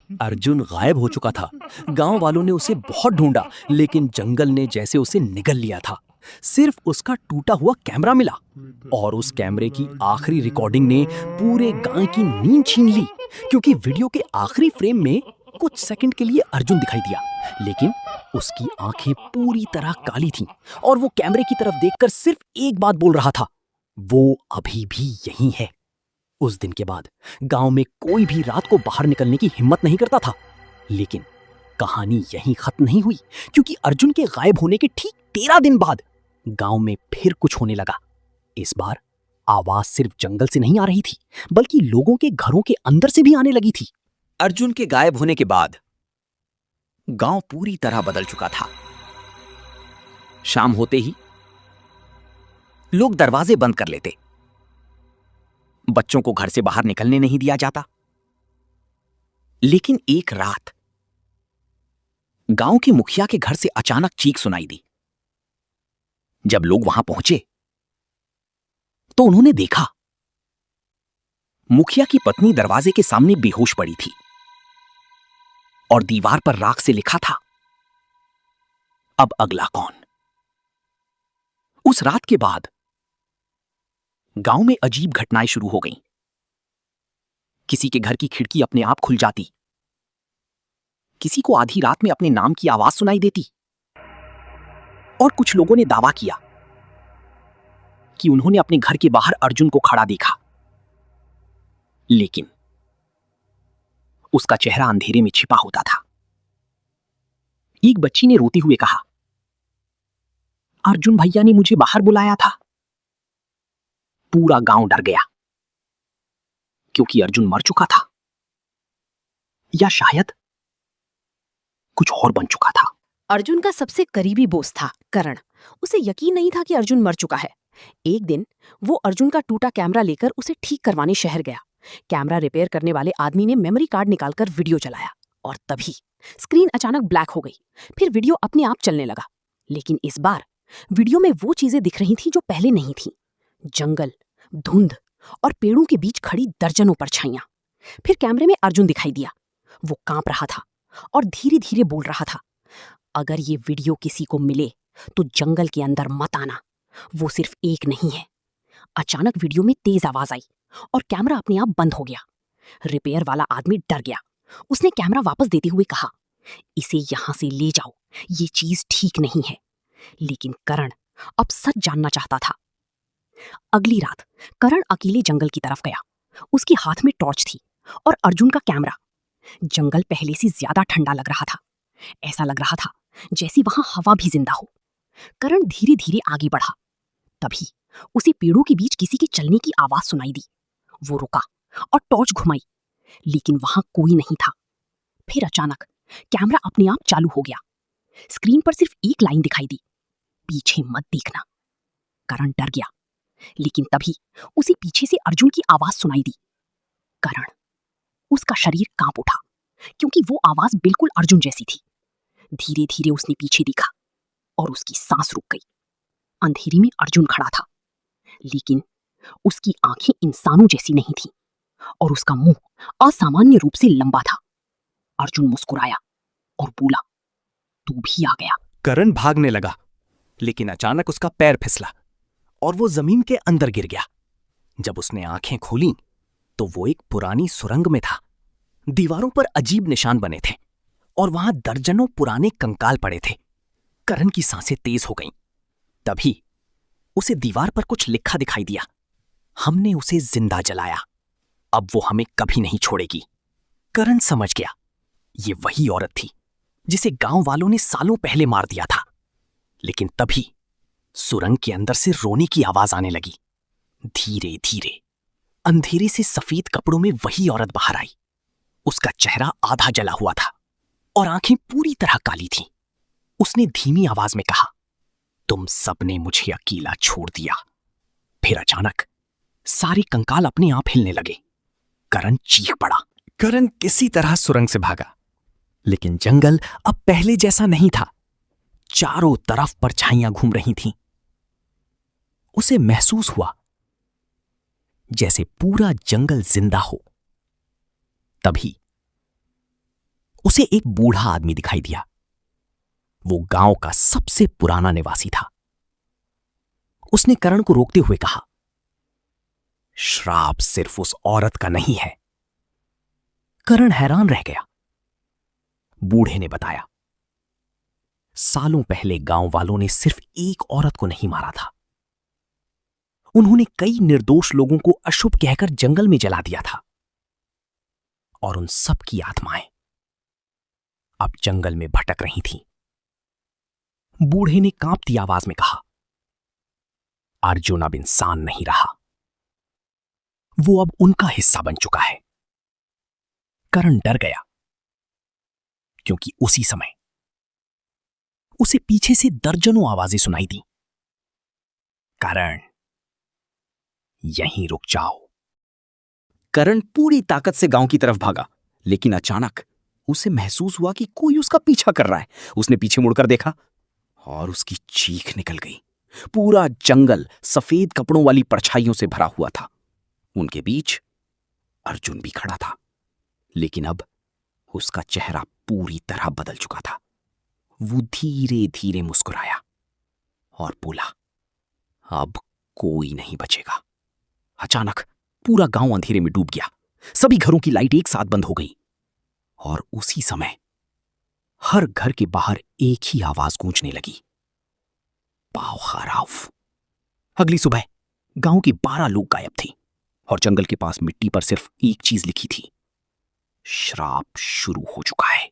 अर्जुन गायब हो चुका था। गांव वालों ने उसे बहुत ढूंढा, लेकिन जंगल ने जैसे उसे निगल लिया था। सिर्फ उसका टूटा हुआ कैमरा मिला, और उस कैमरे की आखिरी रिकॉर्डिंग ने पूरे गांव की नींद छीन ली। क्योंकि वीडियो के आखिरी फ्रेम में कुछ सेकंड के लिए अर्जुन दिखाई दिया, लेकिन उसकी आंखें पूरी तरह काली थीं, और वो कैमरे की तरफ देखकर सिर्फ एक बात बोल रहा था, वो अभी भी यहीं है। उस दिन के बाद गांव में कोई भी रात को बाहर निकलने की हिम्मत नहीं करता था। लेकिन कहानी यहीं खत्म नहीं हुई, क्योंकि अर्जुन के गायब होने के ठीक 13 दिन बाद गांव में फिर कुछ होने लगा। इस बार आवाज सिर्फ जंगल से नहीं आ रही थी, बल्कि लोगों के घरों के अंदर से भी आने लगी थी। अर्जुन के गायब होने के बाद गांव पूरी तरह बदल चुका था। शाम होते ही लोग दरवाजे बंद कर लेते, बच्चों को घर से बाहर निकलने नहीं दिया जाता। लेकिन एक रात गांव के मुखिया के घर से अचानक चीख सुनाई दी। जब लोग वहां पहुंचे तो उन्होंने देखा मुखिया की पत्नी दरवाजे के सामने बेहोश पड़ी थी, और दीवार पर राख से लिखा था, अब अगला कौन। उस रात के बाद गांव में अजीब घटनाएं शुरू हो गईं। किसी के घर की खिड़की अपने आप खुल जाती, किसी को आधी रात में अपने नाम की आवाज सुनाई देती, और कुछ लोगों ने दावा किया कि उन्होंने अपने घर के बाहर अर्जुन को खड़ा देखा, लेकिन उसका चेहरा अंधेरे में छिपा होता था। एक बच्ची ने रोते हुए कहा, अर्जुन भैया ने मुझे बाहर बुलाया था। पूरा गांव डर गया, क्योंकि अर्जुन मर चुका था, या शायद कुछ और बन चुका था। अर्जुन का सबसे करीबी दोस्त था करण। उसे यकीन नहीं था कि अर्जुन मर चुका है। एक दिन वो अर्जुन का टूटा कैमरा लेकर उसे ठीक करवाने शहर गया। कैमरा रिपेयर करने वाले आदमी ने मेमोरी कार्ड निकालकर वीडियो चलाया, और तभी स्क्रीन अचानक ब्लैक हो गई। फिर वीडियो अपने आप चलने लगा, लेकिन इस बार वीडियो में वो चीजें दिख रही थी जो पहले नहीं थी। जंगल, धुंध और पेड़ों के बीच खड़ी दर्जनों परछाइयां। फिर कैमरे में अर्जुन दिखाई दिया। वो कांप रहा था और धीरे धीरे बोल रहा था, अगर ये वीडियो किसी को मिले तो जंगल के अंदर मत आना, वो सिर्फ एक नहीं है। अचानक वीडियो में तेज आवाज आई और कैमरा अपने आप बंद हो गया। रिपेयर वाला आदमी डर गया। उसने कैमरा वापस देते हुए कहा, इसे यहां से ले जाओ, ये चीज ठीक नहीं है। लेकिन करण अब सच जानना चाहता था। अगली रात करण अकेले जंगल की तरफ गया। उसके हाथ में टॉर्च थी और अर्जुन का कैमरा। जंगल पहले से ज्यादा ठंडा लग रहा था। ऐसा लग रहा था जैसे वहां हवा भी जिंदा हो। करण धीरे धीरे आगे बढ़ा। तभी उसे पेड़ों के बीच किसी के चलने की आवाज सुनाई दी। वो रुका और टॉर्च घुमाई, लेकिन वहां कोई नहीं था। फिर अचानक कैमरा अपने आप चालू हो गया। स्क्रीन पर सिर्फ एक लाइन दिखाई दी, पीछे मत देखना। करण डर गया, लेकिन तभी उसे पीछे से अर्जुन की आवाज सुनाई दी। करण, उसका शरीर कांप उठा, क्योंकि वो आवाज बिल्कुल अर्जुन जैसी थी। धीरे धीरे उसने पीछे देखा और उसकी सांस रुक गई। अंधेरे में अर्जुन खड़ा था, लेकिन उसकी आंखें इंसानों जैसी नहीं थी और उसका मुंह असामान्य रूप से लंबा था। अर्जुन मुस्कुराया और बोला, तू भी आ गया। करण भागने लगा, लेकिन अचानक उसका पैर फिसला और वो जमीन के अंदर गिर गया। जब उसने आंखें खोलीं तो वो एक पुरानी सुरंग में था। दीवारों पर अजीब निशान बने थे और वहां दर्जनों पुराने कंकाल पड़े थे। करण की सांसें तेज हो गईं। तभी उसे दीवार पर कुछ लिखा दिखाई दिया, हमने उसे जिंदा जलाया, अब वो हमें कभी नहीं छोड़ेगी। करण समझ गया, ये वही औरत थी जिसे गांव वालों ने सालों पहले मार दिया था। लेकिन तभी सुरंग के अंदर से रोने की आवाज आने लगी। धीरे धीरे अंधेरे से सफेद कपड़ों में वही औरत बाहर आई। उसका चेहरा आधा जला हुआ था और आंखें पूरी तरह काली थीं। उसने धीमी आवाज में कहा, तुम सबने मुझे अकेला छोड़ दिया। फिर अचानक सारे कंकाल अपने आप हिलने लगे। करण चीख पड़ा। करण किसी तरह सुरंग से भागा, लेकिन जंगल अब पहले जैसा नहीं था। चारों तरफ परछाइयां घूम रही थीं। उसे महसूस हुआ जैसे पूरा जंगल जिंदा हो। तभी उसे एक बूढ़ा आदमी दिखाई दिया। वो गांव का सबसे पुराना निवासी था। उसने करण को रोकते हुए कहा, श्राप सिर्फ उस औरत का नहीं है। करण हैरान रह गया। बूढ़े ने बताया, सालों पहले गांव वालों ने सिर्फ एक औरत को नहीं मारा था, उन्होंने कई निर्दोष लोगों को अशुभ कहकर जंगल में जला दिया था। और उन सब की आत्माएं अब जंगल में भटक रही थीं। बूढ़े ने कांपती आवाज में कहा, अर्जुन अब इंसान नहीं रहा, वो अब उनका हिस्सा बन चुका है। करण डर गया, क्योंकि उसी समय उसे पीछे से दर्जनों आवाजें सुनाई दी। करण, यहीं रुक जाओ। करण पूरी ताकत से गांव की तरफ भागा, लेकिन अचानक उसे महसूस हुआ कि कोई उसका पीछा कर रहा है। उसने पीछे मुड़कर देखा और उसकी चीख निकल गई। पूरा जंगल सफेद कपड़ों वाली परछाइयों से भरा हुआ था। उनके बीच अर्जुन भी खड़ा था, लेकिन अब उसका चेहरा पूरी तरह बदल चुका था। वो धीरे धीरे मुस्कुराया और बोला, अब कोई नहीं बचेगा। अचानक पूरा गांव अंधेरे में डूब गया। सभी घरों की लाइट एक साथ बंद हो गई और उसी समय हर घर के बाहर एक ही आवाज गूंजने लगी, पाव खराव। अगली सुबह गांव के 12 लोग गायब थे और जंगल के पास मिट्टी पर सिर्फ एक चीज लिखी थी, श्राप शुरू हो चुका है।